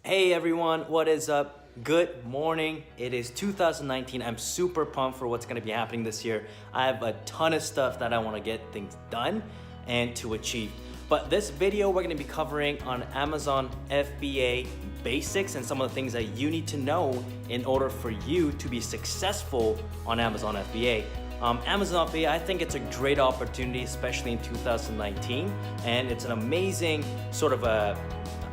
Hey everyone, what is up? Good morning. It is 2019. I'm super pumped for what's going to be happening this year. I have a ton of stuff that I want to get things done and to achieve. But this video we're going to be covering on Amazon FBA basics and some of the things that you need to know in order for you to be successful on Amazon FBA. Amazon FBA, I think it's a great opportunity, especially in 2019, and it's an amazing sort of a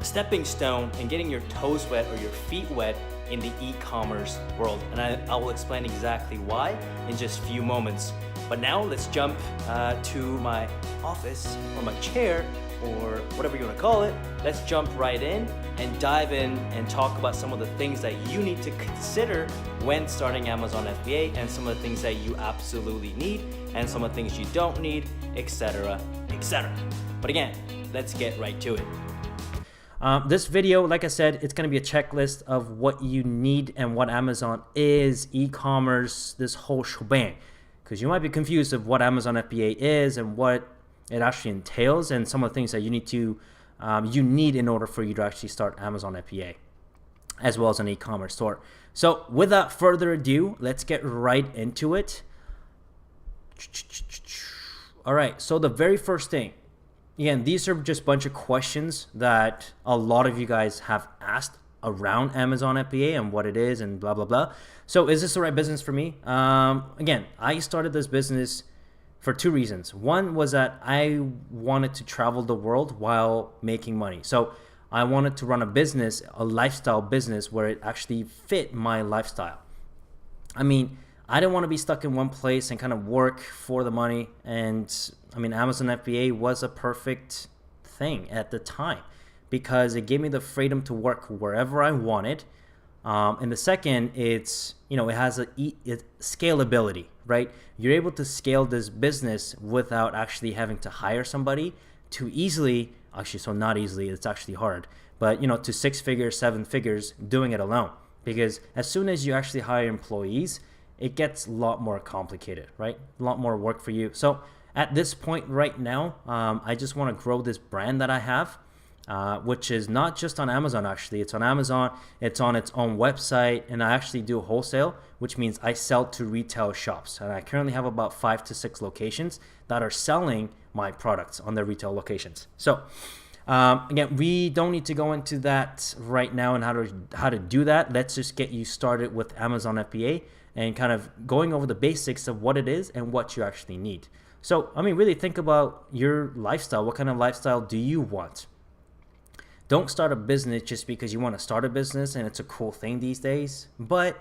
stepping stone in getting your toes wet or your feet wet in the e-commerce world. And I will explain exactly why in just a few moments. But now let's jump to my office or my chair or whatever you want to call it. Let's jump right in and dive in and talk about some of the things that you need to consider when starting Amazon FBA and some of the things that you absolutely need and some of the things you don't need, etc., etc. But again, let's get right to it. This video, like I said, it's going to be a checklist of what you need and what Amazon is, e-commerce, this whole shebang. Because you might be confused of what Amazon FBA is and what it actually entails and some of the things that you need in order for you to actually start Amazon FBA, as well as an e-commerce store. So without further ado, let's get right into it. All right, so the very first thing, again, these are just a bunch of questions that a lot of you guys have asked around Amazon FBA and what it is and blah, blah, blah. So is this the right business for me? Again, I started this business for two reasons. One was that I wanted to travel the world while making money. So I wanted to run a business, a lifestyle business where it actually fit my lifestyle. I mean, I didn't want to be stuck in one place and kind of work for the money. And I mean, Amazon FBA was a perfect thing at the time because it gave me the freedom to work wherever I wanted. And the second, it has it's scalability, right? You're able to scale this business without actually having to hire somebody too easily. Actually, so not easily, it's actually hard, but to 6 figures, 7 figures doing it alone. Because as soon as you actually hire employees, it gets a lot more complicated, right? A lot more work for you. So at this point right now, I just want to grow this brand that I have, which is not just on Amazon, actually. It's on Amazon, it's on its own website, and I actually do wholesale, which means I sell to retail shops. And I currently have about 5 to 6 locations that are selling my products on their retail locations. So again, we don't need to go into that right now and how to do that. Let's just get you started with Amazon FBA and kind of going over the basics of what it is and what you actually need. So, I mean, really think about your lifestyle. What kind of lifestyle do you want? Don't start a business just because you want to start a business and it's a cool thing these days, but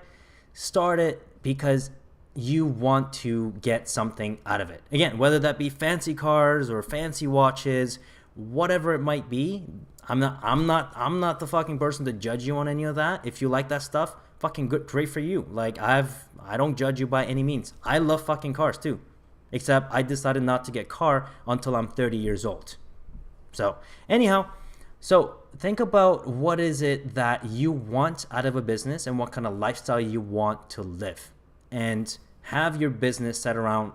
start it because you want to get something out of it. Again, whether that be fancy cars or fancy watches, whatever it might be. I'm not the fucking person to judge you on any of that. If you like that stuff, fucking good, great for you. Like I don't judge you by any means. I love fucking cars too. Except I decided not to get a car until I'm 30 years old. So anyhow, so think about what is it that you want out of a business and what kind of lifestyle you want to live. And have your business set around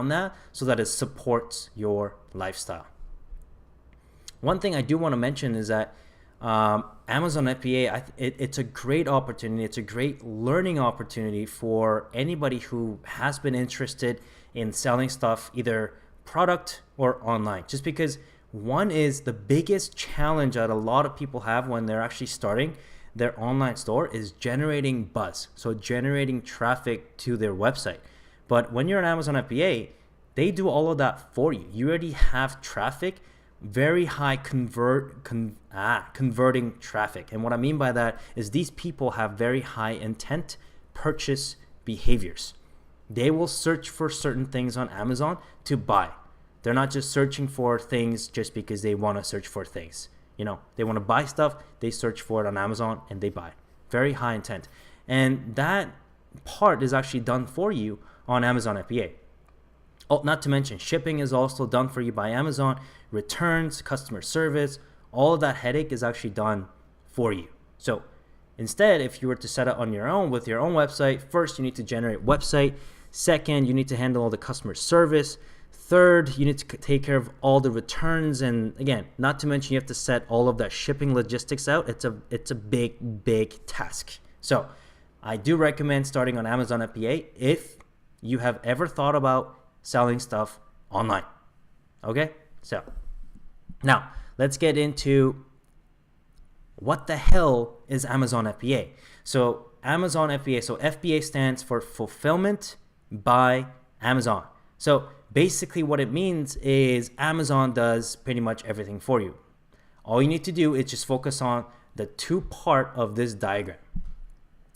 that so that it supports your lifestyle. One thing I do want to mention is that Amazon FBA, it's a great opportunity. It's a great learning opportunity for anybody who has been interested in selling stuff, either product or online. Just because one is the biggest challenge that a lot of people have when they're actually starting their online store is generating buzz. So generating traffic to their website. But when you're on Amazon FBA, they do all of that for you. You already have traffic, very high converting traffic. And what I mean by that is these people have very high intent purchase behaviors. They will search for certain things on Amazon to buy. They're not just searching for things just because they want to search for things. They want to buy stuff, they search for it on Amazon and they buy. Very high intent. And that part is actually done for you on Amazon FBA. Oh, not to mention shipping is also done for you by Amazon, returns, customer service, all of that headache is actually done for you. So instead, if you were to set it on your own with your own website, first you need to generate website. Second, you need to handle all the customer service. Third, you need to take care of all the returns, and again, not to mention you have to set all of that shipping logistics out. It's a big task. So I do recommend starting on Amazon FBA if you have ever thought about selling stuff online. Okay, so now let's get into what the hell is Amazon FBA. So Amazon FBA, so FBA stands for Fulfillment by Amazon. So basically what it means is Amazon does pretty much everything for you. All you need to do is just focus on the two part of this diagram.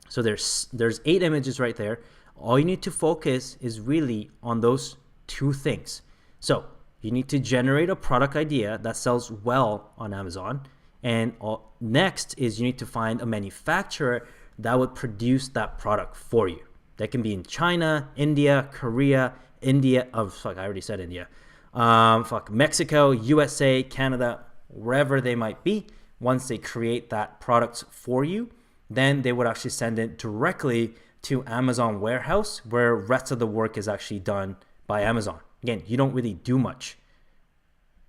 So there's 8 images right there. All you need to focus is really on those two things. So you need to generate a product idea that sells well on Amazon. And next is you need to find a manufacturer that would produce that product for you. That can be in China, India, Korea, I already said India. Mexico, USA, Canada, wherever they might be. Once they create that product for you, then they would actually send it directly to Amazon warehouse, where rest of the work is actually done by Amazon. Again, you don't really do much.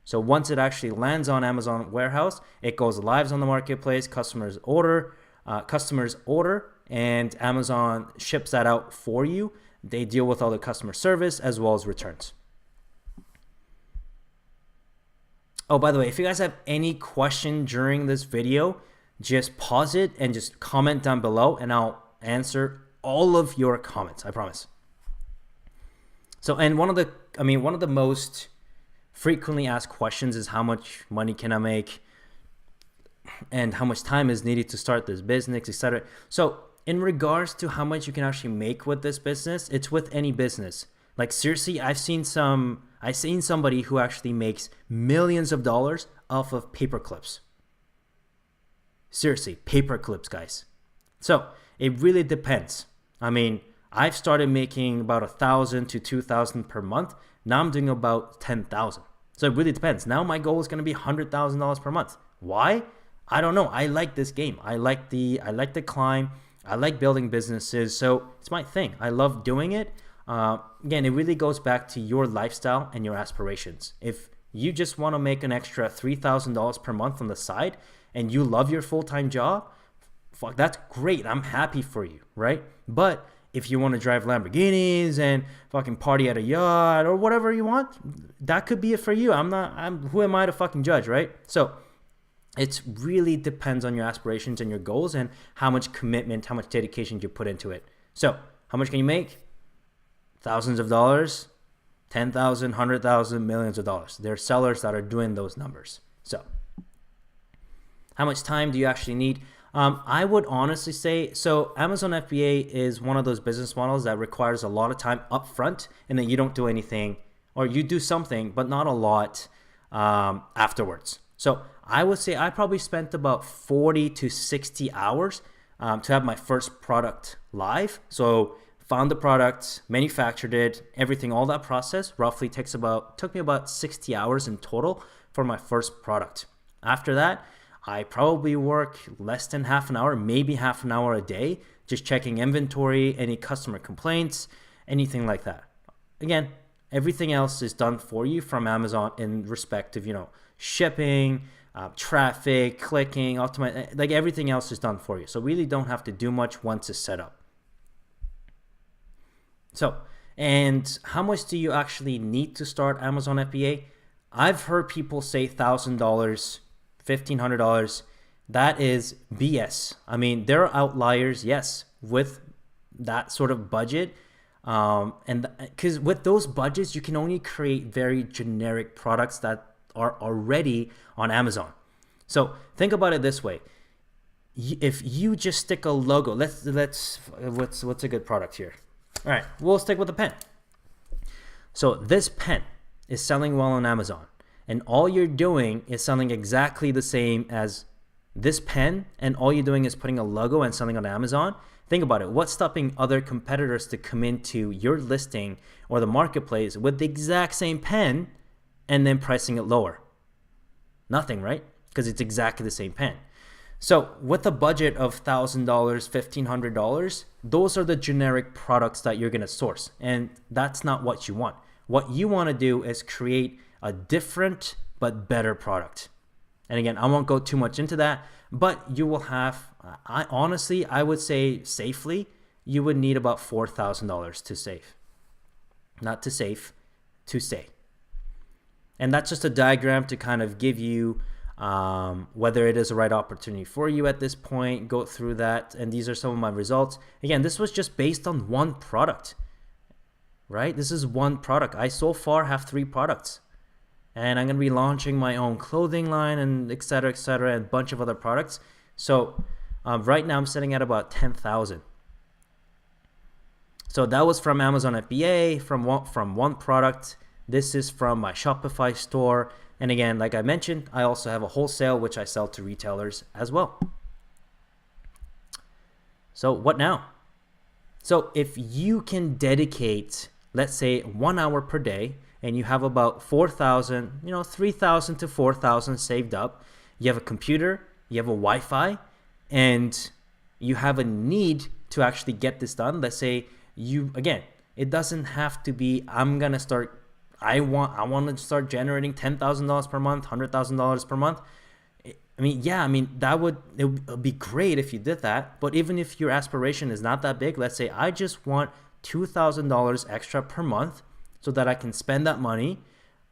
So once it actually lands on Amazon warehouse, it goes live on the marketplace, customers order, and Amazon ships that out for you. They deal with all the customer service as well as returns. Oh, by the way, if you guys have any question during this video, just pause it and just comment down below and I'll answer all of your comments, I promise. So, and one of the most frequently asked questions is how much money can I make and how much time is needed to start this business, etc. So in regards to how much you can actually make with this business, it's with any business. Like seriously, I've seen somebody who actually makes millions of dollars off of paper clips. Seriously, paper clips, guys. So it really depends. I mean, I've started making about 1,000 to 2,000 per month. Now I'm doing about 10,000. So it really depends. Now my goal is going to be $100,000 per month. Why? I don't know. I like this game. I like the climb. I like building businesses. So it's my thing. I love doing it. Again, it really goes back to your lifestyle and your aspirations. If you just want to make an extra $3,000 per month on the side and you love your full-time job, fuck, that's great. I'm happy for you, right? But if you want to drive Lamborghinis and fucking party at a yacht or whatever you want, that could be it for you. Who am I to fucking judge, right? So it really depends on your aspirations and your goals and how much commitment, how much dedication you put into it. So how much can you make? Thousands of dollars, 10,000, 100,000, millions of dollars. There are sellers that are doing those numbers. So how much time do you actually need? I would honestly say, so Amazon FBA is one of those business models that requires a lot of time up front and then you don't do anything, or you do something, but not a lot afterwards. So I would say I probably spent about 40 to 60 hours to have my first product live. So found the product, manufactured it, everything, all that process roughly took me about 60 hours in total for my first product. After that, I probably work less than half an hour, maybe half an hour a day, just checking inventory, any customer complaints, anything like that. Again, everything else is done for you from Amazon in respect of, shipping, traffic, clicking, optimize, like everything else is done for you. So really don't have to do much once it's set up. So, and how much do you actually need to start Amazon FBA? I've heard people say $1,000, $1,500. That is BS. I mean, there are outliers, yes, with that sort of budget. And because with those budgets, you can only create very generic products that are already on Amazon. So think about it this way. If you just stick a logo, what's a good product here? All right, we'll stick with a pen. So this pen is selling well on Amazon, and all you're doing is selling exactly the same as this pen, and all you're doing is putting a logo and selling on Amazon. Think about it. What's stopping other competitors to come into your listing or the marketplace with the exact same pen and then pricing it lower? Nothing, right? Because it's exactly the same pen. So with a budget of $1,000, $1,500, those are the generic products that you're going to source. And that's not what you want. What you want to do is create a different but better product. And again, I won't go too much into that, but you will have, I would say safely, you would need about $4,000 to save. Not to save, to stay. And that's just a diagram to kind of give you whether it is the right opportunity for you at this point. Go through that, and these are some of my results. Again, this was just based on one product, right? This is one product. I so far have 3 products, and I'm going to be launching my own clothing line and et cetera, and a bunch of other products. So right now I'm sitting at about 10,000. So that was from Amazon FBA, from one product. This is from my Shopify store. And again, like I mentioned, I also have a wholesale, which I sell to retailers as well. So what now? So if you can dedicate, let's say 1 hour per day, and you have about 4,000, 3,000 to 4,000 saved up, you have a computer, you have a Wi-Fi, and you have a need to actually get this done. Let's say again, it doesn't have to be, I want to start generating $10,000 per month, $100,000 per month. It would be great if you did that. But even if your aspiration is not that big, let's say I just want $2,000 extra per month so that I can spend that money,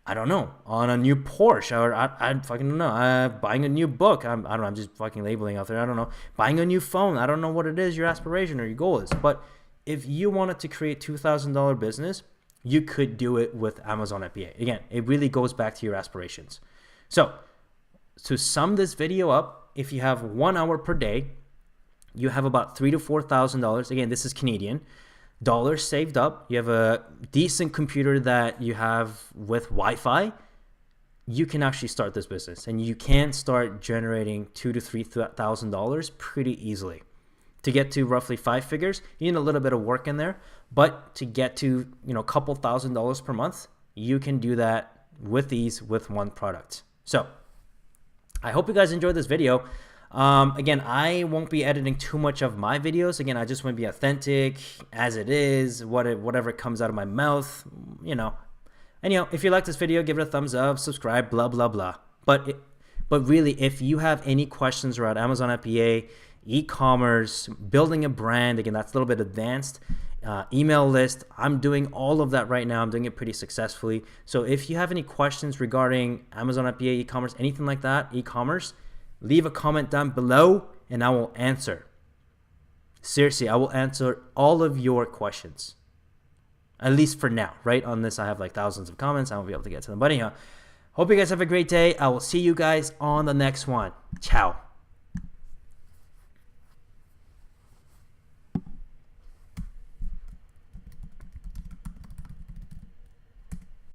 I don't know, on a new Porsche, or I fucking don't know, buying a new book. I don't know, I'm just fucking labeling out there. I don't know, buying a new phone. I don't know what it is your aspiration or your goal is. But if you wanted to create $2,000 business, you could do it with Amazon FBA. Again, it really goes back to your aspirations. So to sum this video up, if you have 1 hour per day, you have about $3,000 to $4,000. Again, this is Canadian dollars saved up. You have a decent computer that you have with Wi-Fi. You can actually start this business, and you can start generating $2,000 to $3,000 pretty easily. To get to roughly 5 figures, you need a little bit of work in there, but to get to a couple $1,000s per month, you can do that with ease with one product. So I hope you guys enjoyed this video. Again, I won't be editing too much of my videos. Again, I just want to be authentic as it is, whatever comes out of my mouth, And if you like this video, give it a thumbs up, subscribe, blah, blah, blah. But really, if you have any questions around Amazon FBA, e-commerce, building a brand, again, that's a little bit advanced, email list, I'm doing all of that right now. I'm doing it pretty successfully. So if you have any questions regarding Amazon FBA, e-commerce, anything like that, e-commerce, leave a comment down below and I will answer. Seriously, I will answer all of your questions. At least for now, right? On this, I have like thousands of comments. I won't be able to get to them. But anyhow, hope you guys have a great day. I will see you guys on the next one. Ciao.